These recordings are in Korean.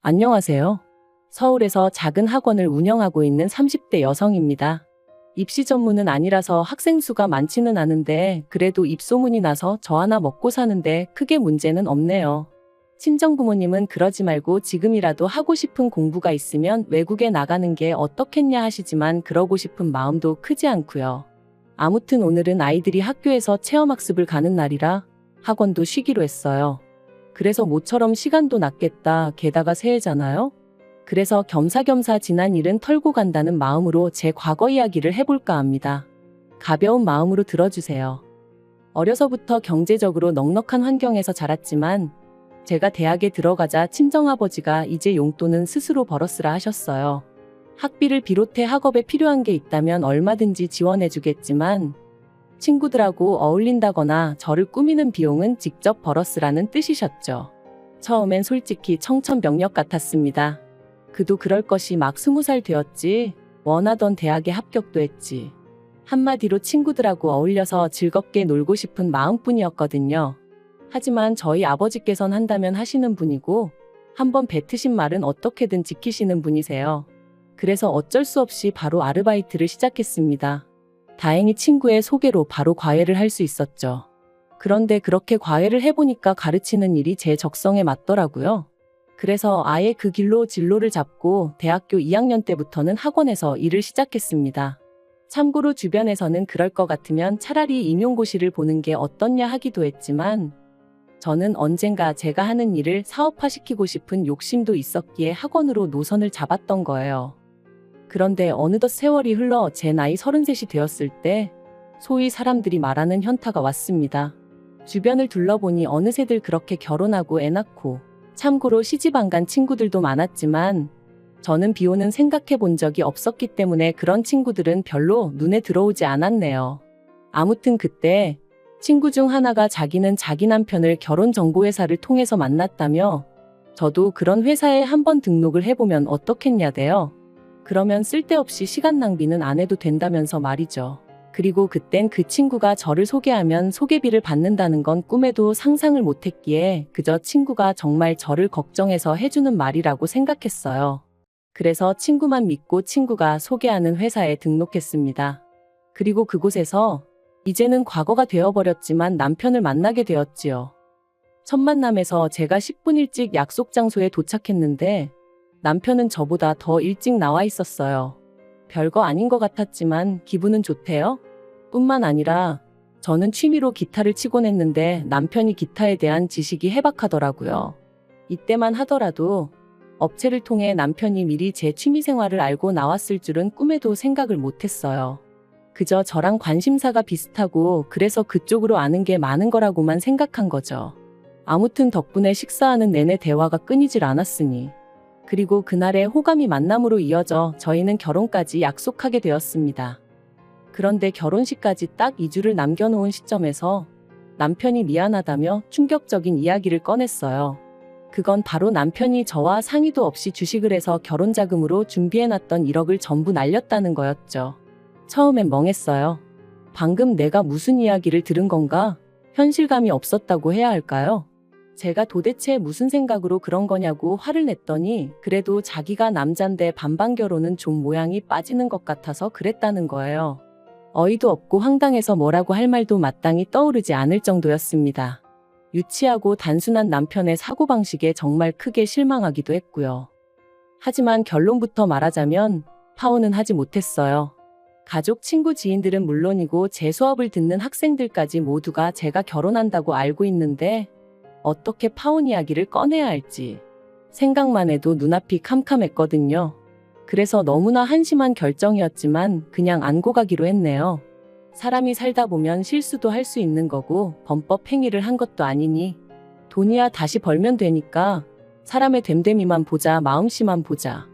안녕하세요. 서울에서 작은 학원을 운영하고 있는 30대 여성입니다. 입시 전문은 아니라서 학생 수가 많지는 않은데 그래도 입소문이 나서 저 하나 먹고 사는데 크게 문제는 없네요. 친정 부모님은 그러지 말고 지금이라도 하고 싶은 공부가 있으면 외국에 나가는 게 어떻겠냐 하시지만 그러고 싶은 마음도 크지 않고요. 아무튼 오늘은 아이들이 학교에서 체험학습을 가는 날이라 학원도 쉬기로 했어요. 그래서 모처럼 시간도 났겠다. 게다가 새해잖아요? 그래서 겸사겸사 지난 일은 털고 간다는 마음으로 제 과거 이야기를 해볼까 합니다. 가벼운 마음으로 들어주세요. 어려서부터 경제적으로 넉넉한 환경에서 자랐지만 제가 대학에 들어가자 친정아버지가 이제 용돈은 스스로 벌었으라 하셨어요. 학비를 비롯해 학업에 필요한 게 있다면 얼마든지 지원해주겠지만 친구들하고 어울린다거나 저를 꾸미는 비용은 직접 벌었으라는 뜻이셨죠. 처음엔 솔직히 청천벽력 같았습니다. 그도 그럴 것이 막 20살 되었지. 원하던 대학에 합격도 했지. 한마디로 친구들하고 어울려서 즐겁게 놀고 싶은 마음뿐이었거든요. 하지만 저희 아버지께선 한다면 하시는 분이고 한번 뱉으신 말은 어떻게든 지키시는 분이세요. 그래서 어쩔 수 없이 바로 아르바이트를 시작했습니다. 다행히 친구의 소개로 바로 과외를 할 수 있었죠. 그런데 그렇게 과외를 해보니까 가르치는 일이 제 적성에 맞더라고요. 그래서 아예 그 길로 진로를 잡고 대학교 2학년 때부터는 학원에서 일을 시작했습니다. 참고로 주변에서는 그럴 것 같으면 차라리 임용고시를 보는 게 어떻냐 하기도 했지만 저는 언젠가 제가 하는 일을 사업화시키고 싶은 욕심도 있었기에 학원으로 노선을 잡았던 거예요. 그런데 어느덧 세월이 흘러 제 나이 33이 되었을 때 소위 사람들이 말하는 현타가 왔습니다. 주변을 둘러보니 어느새들 그렇게 결혼하고 애 낳고 참고로 시집 안 간 친구들도 많았지만 저는 비호는 생각해 본 적이 없었기 때문에 그런 친구들은 별로 눈에 들어오지 않았네요. 아무튼 그때 친구 중 하나가 자기는 자기 남편을 결혼정보회사를 통해서 만났다며 저도 그런 회사에 한번 등록을 해보면 어떻겠냐대요. 그러면 쓸데없이 시간 낭비는 안 해도 된다면서 말이죠. 그리고 그땐 그 친구가 저를 소개하면 소개비를 받는다는 건 꿈에도 상상을 못했기에 그저 친구가 정말 저를 걱정해서 해주는 말이라고 생각했어요. 그래서 친구만 믿고 친구가 소개하는 회사에 등록했습니다. 그리고 그곳에서 이제는 과거가 되어버렸지만 남편을 만나게 되었지요. 첫 만남에서 제가 10분 일찍 약속 장소에 도착했는데 남편은 저보다 더 일찍 나와 있었어요. 별거 아닌 것 같았지만 기분은 좋대요. 뿐만 아니라 저는 취미로 기타를 치곤 했는데 남편이 기타에 대한 지식이 해박하더라고요. 이때만 하더라도 업체를 통해 남편이 미리 제 취미 생활을 알고 나왔을 줄은 꿈에도 생각을 못했어요. 그저 저랑 관심사가 비슷하고 그래서 그쪽으로 아는 게 많은 거라고만 생각한 거죠. 아무튼 덕분에 식사하는 내내 대화가 끊이질 않았으니 그리고 그날의 호감이 만남으로 이어져 저희는 결혼까지 약속하게 되었습니다. 그런데 결혼식까지 딱 2주를 남겨놓은 시점에서 남편이 미안하다며 충격적인 이야기를 꺼냈어요. 그건 바로 남편이 저와 상의도 없이 주식을 해서 결혼자금으로 준비해놨던 1억을 전부 날렸다는 거였죠. 처음엔 멍했어요. 방금 내가 무슨 이야기를 들은 건가? 현실감이 없었다고 해야 할까요? 제가 도대체 무슨 생각으로 그런 거냐고 화를 냈더니 그래도 자기가 남잔데 반반 결혼은 좀 모양이 빠지는 것 같아서 그랬다는 거예요. 어이도 없고 황당해서 뭐라고 할 말도 마땅히 떠오르지 않을 정도였습니다. 유치하고 단순한 남편의 사고방식에 정말 크게 실망하기도 했고요. 하지만 결론부터 말하자면 파혼은 하지 못했어요. 가족, 친구, 지인들은 물론이고 제 수업을 듣는 학생들까지 모두가 제가 결혼한다고 알고 있는데 어떻게 파혼 이야기를 꺼내야 할지 생각만 해도 눈앞이 캄캄했거든요. 그래서 너무나 한심한 결정이었지만 그냥 안고 가기로 했네요. 사람이 살다 보면 실수도 할 수 있는 거고 범법 행위를 한 것도 아니니 돈이야 다시 벌면 되니까 사람의 됨됨이만 보자, 마음씨만 보자.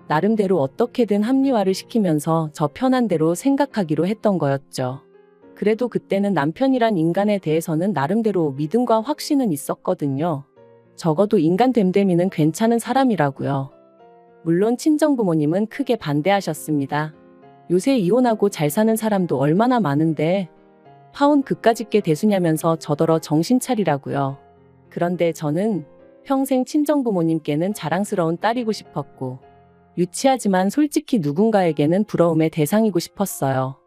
나름대로 어떻게든 합리화를 시키면서 저 편한 대로 생각하기로 했던 거였죠. 그래도 그때는 남편이란 인간에 대해서는 나름대로 믿음과 확신은 있었거든요. 적어도 인간 됨됨이는 괜찮은 사람이라고요. 물론 친정부모님은 크게 반대하셨습니다. 요새 이혼하고 잘 사는 사람도 얼마나 많은데 파혼 그까짓 게 대수냐면서 저더러 정신 차리라고요. 그런데 저는 평생 친정부모님께는 자랑스러운 딸이고 싶었고, 유치하지만 솔직히 누군가에게는 부러움의 대상이고 싶었어요.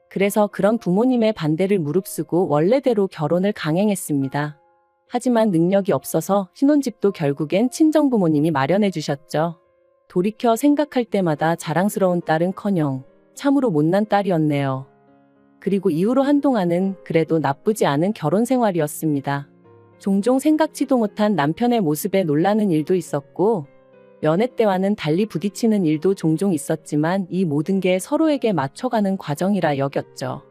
그래서 그런 부모님의 반대를 무릅쓰고 원래대로 결혼을 강행했습니다. 하지만 능력이 없어서 신혼집도 결국엔 친정부모님이 마련해 주셨죠. 돌이켜 생각할 때마다 자랑스러운 딸은커녕 참으로 못난 딸이었네요. 그리고 이후로 한동안은 그래도 나쁘지 않은 결혼 생활이었습니다. 종종 생각지도 못한 남편의 모습에 놀라는 일도 있었고, 연애 때와는 달리 부딪히는 일도 종종 있었지만 이 모든 게 서로에게 맞춰가는 과정이라 여겼죠.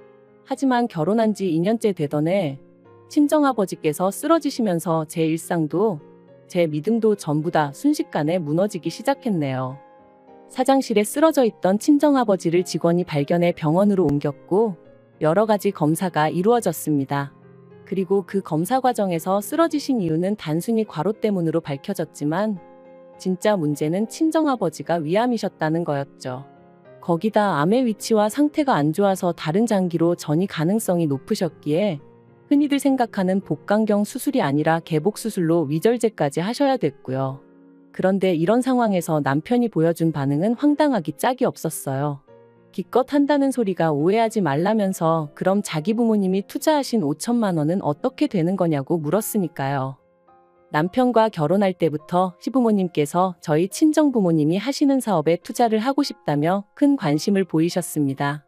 하지만 결혼한 지 2년째 되던 해 친정아버지께서 쓰러지시면서 제 일상도 제 믿음도 전부 다 순식간에 무너지기 시작했네요. 사장실에 쓰러져 있던 친정아버지를 직원이 발견해 병원으로 옮겼고 여러 가지 검사가 이루어졌습니다. 그리고 그 검사 과정에서 쓰러지신 이유는 단순히 과로 때문으로 밝혀졌지만 진짜 문제는 친정아버지가 위암이셨다는 거였죠. 거기다 암의 위치와 상태가 안 좋아서 다른 장기로 전이 가능성이 높으셨기에 흔히들 생각하는 복강경 수술이 아니라 개복 수술로 위절제까지 하셔야 됐고요. 그런데 이런 상황에서 남편이 보여준 반응은 황당하기 짝이 없었어요. 기껏 한다는 소리가 오해하지 말라면서 그럼 자기 부모님이 투자하신 5천만 원은 어떻게 되는 거냐고 물었으니까요. 남편과 결혼할 때부터 시부모님께서 저희 친정부모님이 하시는 사업에 투자를 하고 싶다며 큰 관심을 보이셨습니다.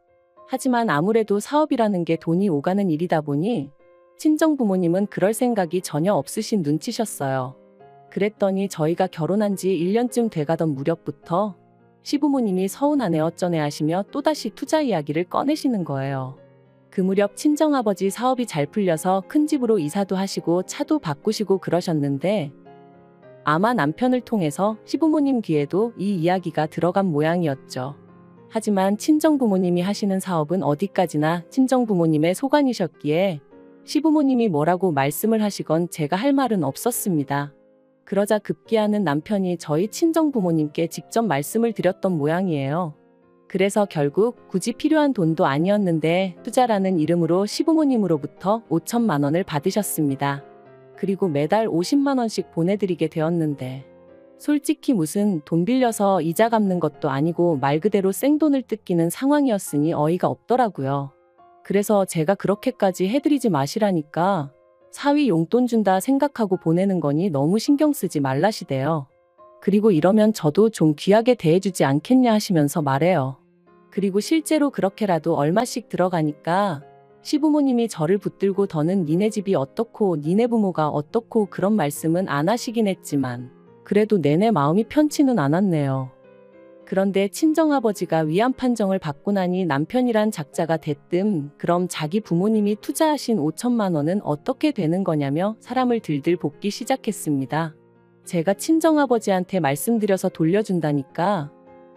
하지만 아무래도 사업이라는 게 돈이 오가는 일이다 보니 친정부모님은 그럴 생각이 전혀 없으신 눈치셨어요. 그랬더니 저희가 결혼한 지 1년쯤 돼가던 무렵부터 시부모님이 서운하네 어쩌네 하시며 또다시 투자 이야기를 꺼내시는 거예요. 그 무렵 친정아버지 사업이 잘 풀려서 큰 집으로 이사도 하시고 차도 바꾸시고 그러셨는데 아마 남편을 통해서 시부모님 귀에도 이 이야기가 들어간 모양이었죠. 하지만 친정부모님이 하시는 사업은 어디까지나 친정부모님의 소관이셨기에 시부모님이 뭐라고 말씀을 하시건 제가 할 말은 없었습니다. 그러자 급기야는 남편이 저희 친정부모님께 직접 말씀을 드렸던 모양이에요. 그래서 결국 굳이 필요한 돈도 아니었는데 투자라는 이름으로 시부모님으로부터 5천만 원을 받으셨습니다. 그리고 매달 50만 원씩 보내드리게 되었는데 솔직히 무슨 돈 빌려서 이자 갚는 것도 아니고 말 그대로 생돈을 뜯기는 상황이었으니 어이가 없더라고요. 그래서 제가 그렇게까지 해드리지 마시라니까 사위 용돈 준다 생각하고 보내는 거니 너무 신경 쓰지 말라시대요. 그리고 이러면 저도 좀 귀하게 대해주지 않겠냐 하시면서 말해요. 그리고 실제로 그렇게라도 얼마씩 들어가니까 시부모님이 저를 붙들고 더는 니네 집이 어떻고 니네 부모가 어떻고 그런 말씀은 안 하시긴 했지만 그래도 내내 마음이 편치는 않았네요. 그런데 친정아버지가 위암 판정을 받고 나니 남편이란 작자가 대뜸 그럼 자기 부모님이 투자하신 5천만 원은 어떻게 되는 거냐며 사람을 들들 볶기 시작했습니다. 제가 친정아버지한테 말씀드려서 돌려준다니까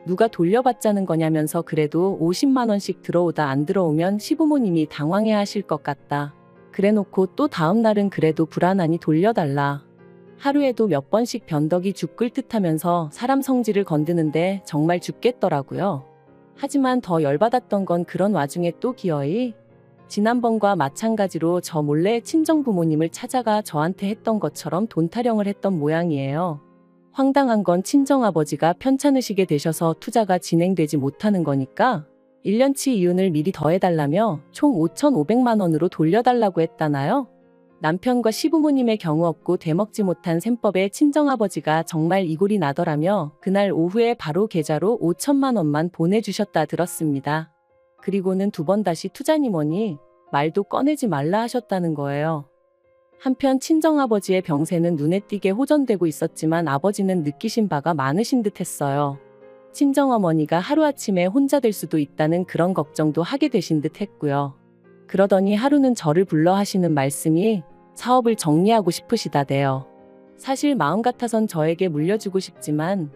누가 돌려받자는 거냐면서 그래도 50만 원씩 들어오다 안 들어오면 시부모님이 당황해 하실 것 같다. 그래놓고 또 다음 날은 그래도 불안하니 돌려달라. 하루에도 몇 번씩 변덕이 죽을 듯 하면서 사람 성질을 건드는데 정말 죽겠더라고요. 하지만 더 열받았던 건 그런 와중에 또 기어이 지난번과 마찬가지로 저 몰래 친정부모님을 찾아가 저한테 했던 것처럼 돈 타령을 했던 모양이에요. 황당한 건 친정아버지가 편찮으시게 되셔서 투자가 진행되지 못하는 거니까 1년치 이윤을 미리 더해달라며 총 5,500만 원으로 돌려달라고 했다나요? 남편과 시부모님의 경우 없고 되먹지 못한 셈법에 친정아버지가 정말 이골이 나더라며 그날 오후에 바로 계좌로 5천만 원만 보내주셨다 들었습니다. 그리고는 두 번 다시 투자니 뭐니 말도 꺼내지 말라 하셨다는 거예요. 한편 친정아버지의 병세는 눈에 띄게 호전되고 있었지만 아버지는 느끼신 바가 많으신 듯 했어요. 친정어머니가 하루아침에 혼자 될 수도 있다는 그런 걱정도 하게 되신 듯 했고요. 그러더니 하루는 저를 불러 하시는 말씀이 사업을 정리하고 싶으시다대요. 사실 마음 같아선 저에게 물려주고 싶지만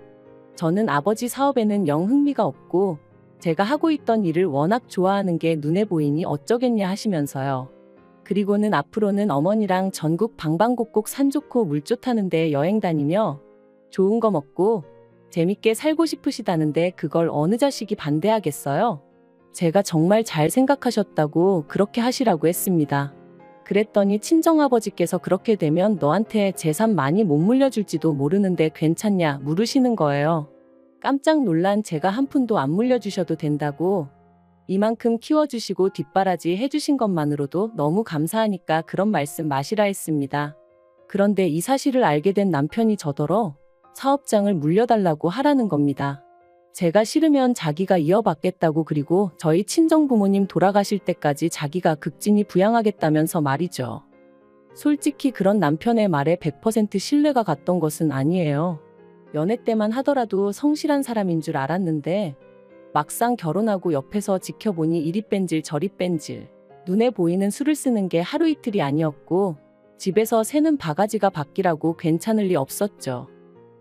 저는 아버지 사업에는 영 흥미가 없고 제가 하고 있던 일을 워낙 좋아하는 게 눈에 보이니 어쩌겠냐 하시면서요. 그리고는 앞으로는 어머니랑 전국 방방곡곡 산 좋고 물 좋다는데 여행 다니며 좋은 거 먹고 재밌게 살고 싶으시다는데 그걸 어느 자식이 반대하겠어요? 제가 정말 잘 생각하셨다고 그렇게 하시라고 했습니다. 그랬더니 친정아버지께서 그렇게 되면 너한테 재산 많이 못 물려줄지도 모르는데 괜찮냐 물으시는 거예요. 깜짝 놀란 제가 한 푼도 안 물려주셔도 된다고, 이만큼 키워주시고 뒷바라지 해주신 것만으로도 너무 감사하니까 그런 말씀 마시라 했습니다. 그런데 이 사실을 알게 된 남편이 저더러 사업장을 물려달라고 하라는 겁니다. 제가 싫으면 자기가 이어받겠다고, 그리고 저희 친정부모님 돌아가실 때까지 자기가 극진히 부양하겠다면서 말이죠. 솔직히 그런 남편의 말에 100% 신뢰가 갔던 것은 아니에요. 연애 때만 하더라도 성실한 사람인 줄 알았는데 막상 결혼하고 옆에서 지켜보니 이리 뺀질 저리 뺀질, 눈에 보이는 수를 쓰는 게 하루 이틀이 아니었고 집에서 새는 바가지가 바뀌라고 괜찮을 리 없었죠.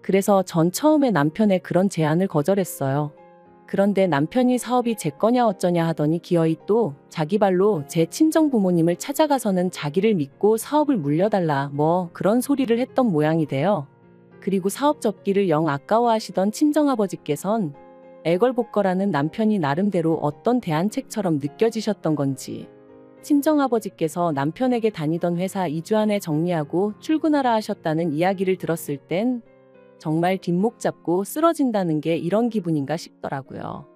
그래서 전 처음에 남편의 그런 제안을 거절했어요. 그런데 남편이 사업이 제 거냐 어쩌냐 하더니 기어이 또 자기 발로 제 친정부모님을 찾아가서는 자기를 믿고 사업을 물려달라 뭐 그런 소리를 했던 모양이 돼요. 그리고 사업 접기를 영 아까워하시던 친정아버지께선 애걸복걸하는 남편이 나름대로 어떤 대안책처럼 느껴지셨던 건지 친정아버지께서 남편에게 다니던 회사 2주 안에 정리하고 출근하라 하셨다는 이야기를 들었을 땐 정말 뒷목 잡고 쓰러진다는 게 이런 기분인가 싶더라고요.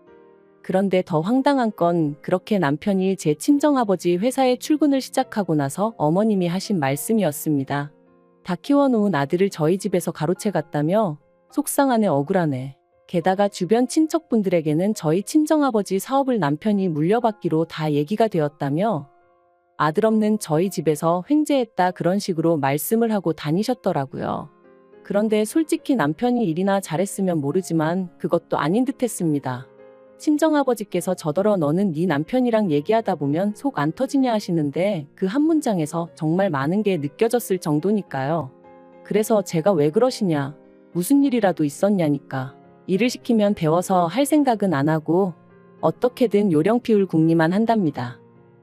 그런데 더 황당한 건 그렇게 남편이 제 친정아버지 회사에 출근을 시작하고 나서 어머님이 하신 말씀이었습니다. 다 키워놓은 아들을 저희 집에서 가로채 갔다며 속상하네 억울하네. 게다가 주변 친척분들에게는 저희 친정아버지 사업을 남편이 물려받기로 다 얘기가 되었다며 아들 없는 저희 집에서 횡재했다 그런 식으로 말씀을 하고 다니셨더라고요. 그런데 솔직히 남편이 일이나 잘했으면 모르지만 그것도 아닌 듯 했습니다. 친정아버지께서 저더러 너는 네 남편이랑 얘기하다 보면 속 안 터지냐 하시는데 그 한 문장에서 정말 많은 게 느껴졌을 정도니까요. 그래서 제가 왜 그러시냐, 무슨 일이라도 있었냐니까. 일을 시키면 배워서 할 생각은 안 하고 어떻게든 요령 피울 궁리만 한답니다.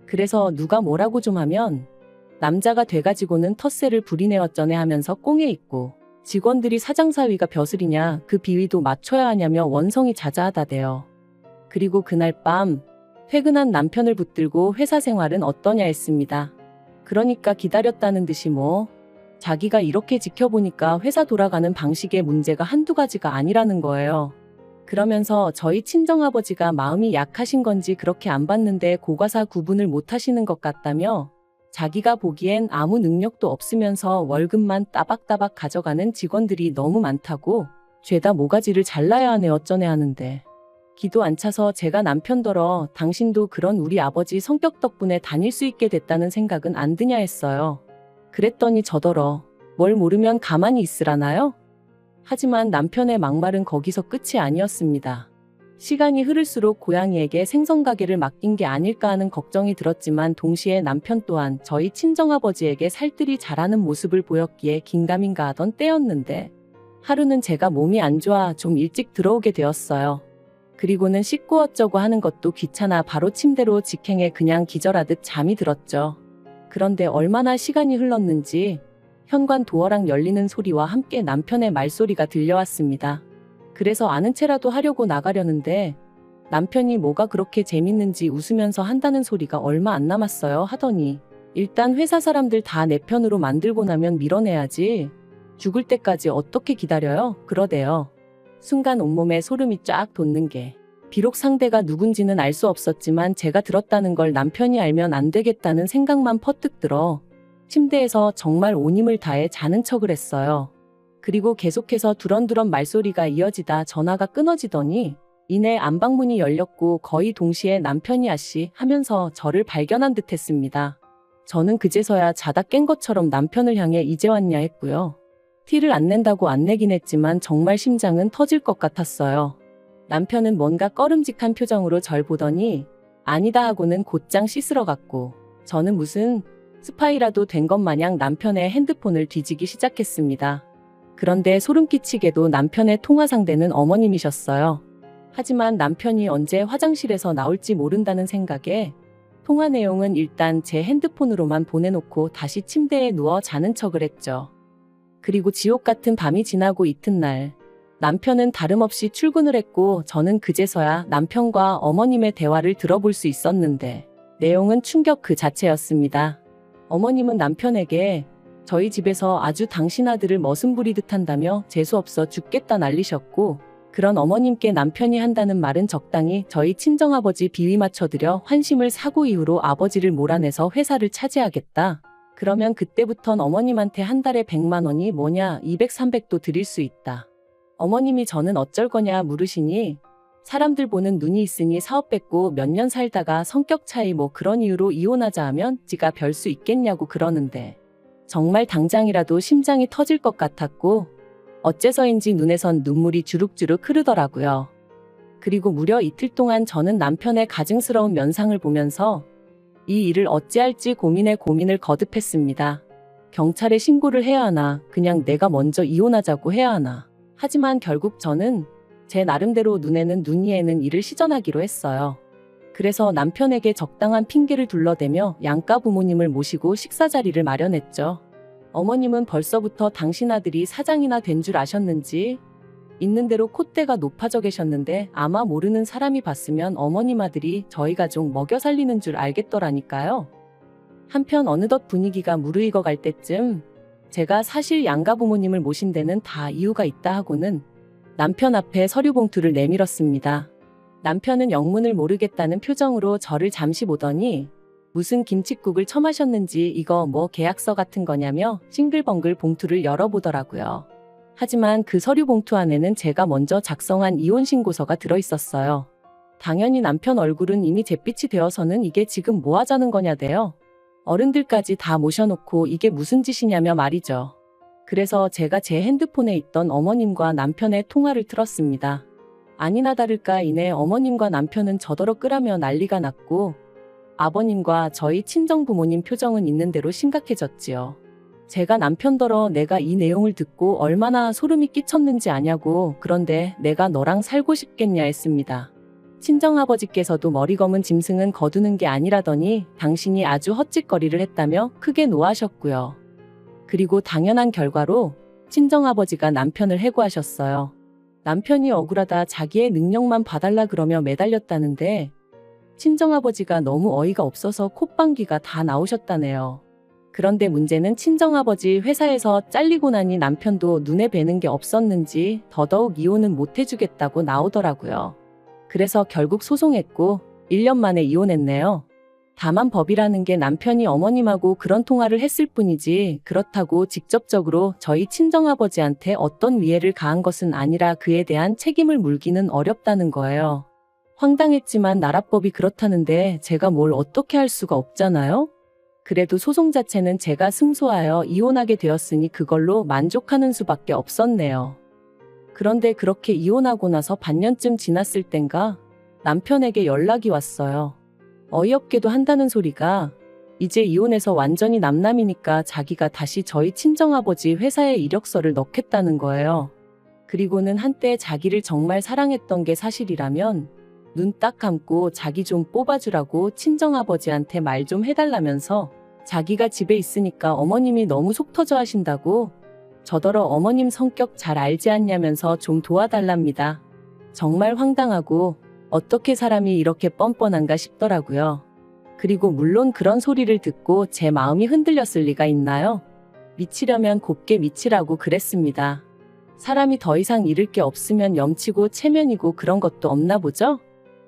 그래서 누가 뭐라고 좀 하면 남자가 돼가지고는 텃세를 부리네 어쩌네 하면서 꽁에 있고 직원들이 사장사위가 벼슬이냐 그 비위도 맞춰야 하냐며 원성이 자자하다대요. 그리고 그날 밤 퇴근한 남편을 붙들고 회사 생활은 어떠냐 했습니다. 그러니까 기다렸다는 듯이 뭐 자기가 이렇게 지켜보니까 회사 돌아가는 방식의 문제가 한두 가지가 아니라는 거예요. 그러면서 저희 친정아버지가 마음이 약하신 건지 그렇게 안 봤는데 고과사 구분을 못 하시는 것 같다며 자기가 보기엔 아무 능력도 없으면서 월급만 따박따박 가져가는 직원들이 너무 많다고 죄다 모가지를 잘라야 하네 어쩌네 하는데 기도 안 차서 제가 남편더러 당신도 그런 우리 아버지 성격 덕분에 다닐 수 있게 됐다는 생각은 안 드냐 했어요. 그랬더니 저더러 뭘 모르면 가만히 있으라나요? 하지만 남편의 막말은 거기서 끝이 아니었습니다. 시간이 흐를수록 고양이에게 생선가게를 맡긴 게 아닐까 하는 걱정이 들었지만 동시에 남편 또한 저희 친정아버지에게 살뜰히 잘하는 모습을 보였기에 긴가민가 하던 때였는데 하루는 제가 몸이 안 좋아 좀 일찍 들어오게 되었어요. 그리고는 씻고 어쩌고 하는 것도 귀찮아 바로 침대로 직행해 그냥 기절하듯 잠이 들었죠. 그런데 얼마나 시간이 흘렀는지 현관 도어락 열리는 소리와 함께 남편의 말소리가 들려왔습니다. 그래서 아는 체라도 하려고 나가려는데 남편이 뭐가 그렇게 재밌는지 웃으면서 한다는 소리가 얼마 안 남았어요 하더니 일단 회사 사람들 다 내 편으로 만들고 나면 밀어내야지. 죽을 때까지 어떻게 기다려요? 그러대요. 순간 온몸에 소름이 쫙 돋는 게 비록 상대가 누군지는 알 수 없었지만 제가 들었다는 걸 남편이 알면 안 되겠다는 생각만 퍼뜩 들어 침대에서 정말 온 힘을 다해 자는 척을 했어요. 그리고 계속해서 두런두런 말소리가 이어지다 전화가 끊어지더니 이내 안방문이 열렸고 거의 동시에 남편이 아씨 하면서 저를 발견한 듯 했습니다. 저는 그제서야 자다 깬 것처럼 남편을 향해 이제 왔냐 했고요. 티를 안 낸다고 안 내긴 했지만 정말 심장은 터질 것 같았어요. 남편은 뭔가 꺼름직한 표정으로 절 보더니 아니다 하고는 곧장 씻으러 갔고 저는 무슨 스파이라도 된 것 마냥 남편의 핸드폰을 뒤지기 시작했습니다. 그런데 소름 끼치게도 남편의 통화 상대는 어머님이셨어요. 하지만 남편이 언제 화장실에서 나올지 모른다는 생각에 통화 내용은 일단 제 핸드폰으로만 보내놓고 다시 침대에 누워 자는 척을 했죠. 그리고 지옥 같은 밤이 지나고 이튿날 남편은 다름없이 출근을 했고 저는 그제서야 남편과 어머님의 대화를 들어볼 수 있었는데 내용은 충격 그 자체였습니다. 어머님은 남편에게 저희 집에서 아주 당신 아들을 머슴 부리듯 한다며 재수없어 죽겠다 난리셨고, 그런 어머님께 남편이 한다는 말은 적당히 저희 친정아버지 비위 맞춰드려 환심을 사고 이후로 아버지를 몰아내서 회사를 차지하겠다. 그러면 그때부턴 어머님한테 한 달에 100만 원이 뭐냐 200, 300도 드릴 수 있다. 어머님이 저는 어쩔 거냐 물으시니 사람들 보는 눈이 있으니 사업 뺏고 몇 년 살다가 성격 차이 뭐 그런 이유로 이혼하자 하면 지가 별 수 있겠냐고 그러는데 정말 당장이라도 심장이 터질 것 같았고 어째서인지 눈에선 눈물이 주룩주룩 흐르더라고요. 그리고 무려 이틀 동안 저는 남편의 가증스러운 면상을 보면서 이 일을 어찌할지 고민을 거듭했습니다. 경찰에 신고를 해야 하나, 그냥 내가 먼저 이혼하자고 해야 하나. 하지만 결국 저는 제 나름대로 눈에는 눈, 이에는 이를 시전하기로 했어요. 그래서 남편에게 적당한 핑계를 둘러대며 양가 부모님을 모시고 식사 자리를 마련했죠. 어머님은 벌써부터 당신 아들이 사장이나 된 줄 아셨는지 있는 대로 콧대가 높아져 계셨는데 아마 모르는 사람이 봤으면 어머님 아들이 저희 가족 먹여 살리는 줄 알겠더라니까요. 한편 어느덧 분위기가 무르익어 갈 때쯤 제가 사실 양가 부모님을 모신 데는 다 이유가 있다 하고는 남편 앞에 서류 봉투를 내밀었습니다. 남편은 영문을 모르겠다는 표정으로 저를 잠시 보더니 무슨 김칫국을 처마셨는지 이거 뭐 계약서 같은 거냐며 싱글벙글 봉투를 열어보더라고요. 하지만 그 서류 봉투 안에는 제가 먼저 작성한 이혼신고서가 들어있었어요. 당연히 남편 얼굴은 이미 잿빛이 되어서는 이게 지금 뭐 하자는 거냐대요. 어른들까지 다 모셔놓고 이게 무슨 짓이냐며 말이죠. 그래서 제가 제 핸드폰에 있던 어머님과 남편의 통화를 틀었습니다. 아니나 다를까 이내 어머님과 남편은 저더러 끄라며 난리가 났고 아버님과 저희 친정부모님 표정은 있는 대로 심각해졌지요. 제가 남편더러 내가 이 내용을 듣고 얼마나 소름이 끼쳤는지 아냐고, 그런데 내가 너랑 살고 싶겠냐 했습니다. 친정아버지께서도 머리 검은 짐승은 거두는 게 아니라더니 당신이 아주 헛짓거리를 했다며 크게 노하셨고요. 그리고 당연한 결과로 친정아버지가 남편을 해고하셨어요. 남편이 억울하다 자기의 능력만 봐달라 그러며 매달렸다는데 친정아버지가 너무 어이가 없어서 콧방귀가 다 나오셨다네요. 그런데 문제는 친정아버지 회사에서 잘리고 나니 남편도 눈에 뵈는 게 없었는지 더더욱 이혼은 못 해주겠다고 나오더라고요. 그래서 결국 소송했고 1년 만에 이혼했네요. 다만 법이라는 게 남편이 어머님하고 그런 통화를 했을 뿐이지 그렇다고 직접적으로 저희 친정아버지한테 어떤 위해를 가한 것은 아니라 그에 대한 책임을 물기는 어렵다는 거예요. 황당했지만 나라법이 그렇다는데 제가 뭘 어떻게 할 수가 없잖아요? 그래도 소송 자체는 제가 승소하여 이혼하게 되었으니 그걸로 만족하는 수밖에 없었네요. 그런데 그렇게 이혼하고 나서 반년쯤 지났을 땐가 남편에게 연락이 왔어요. 어이없게도 한다는 소리가 이제 이혼해서 완전히 남남이니까 자기가 다시 저희 친정아버지 회사에 이력서를 넣겠다는 거예요. 그리고는 한때 자기를 정말 사랑했던 게 사실이라면 눈 딱 감고 자기 좀 뽑아주라고 친정아버지한테 말 좀 해달라면서 자기가 집에 있으니까 어머님이 너무 속 터져 하신다고 저더러 어머님 성격 잘 알지 않냐면서 좀 도와달랍니다. 정말 황당하고 어떻게 사람이 이렇게 뻔뻔한가 싶더라고요. 그리고 물론 그런 소리를 듣고 제 마음이 흔들렸을 리가 있나요? 미치려면 곱게 미치라고 그랬습니다. 사람이 더 이상 잃을 게 없으면 염치고 체면이고 그런 것도 없나 보죠?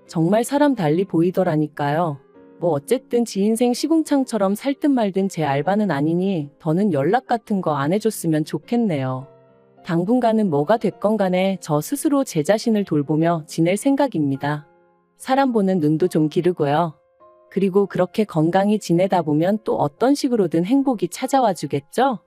정말 사람 달리 보이더라니까요. 뭐 어쨌든 지 인생 시궁창처럼 살든 말든 제 알바는 아니니 더는 연락 같은 거 안 해줬으면 좋겠네요. 당분간은 뭐가 됐건 간에 저 스스로 제 자신을 돌보며 지낼 생각입니다. 사람 보는 눈도 좀 기르고요. 그리고 그렇게 건강히 지내다 보면 또 어떤 식으로든 행복이 찾아와 주겠죠?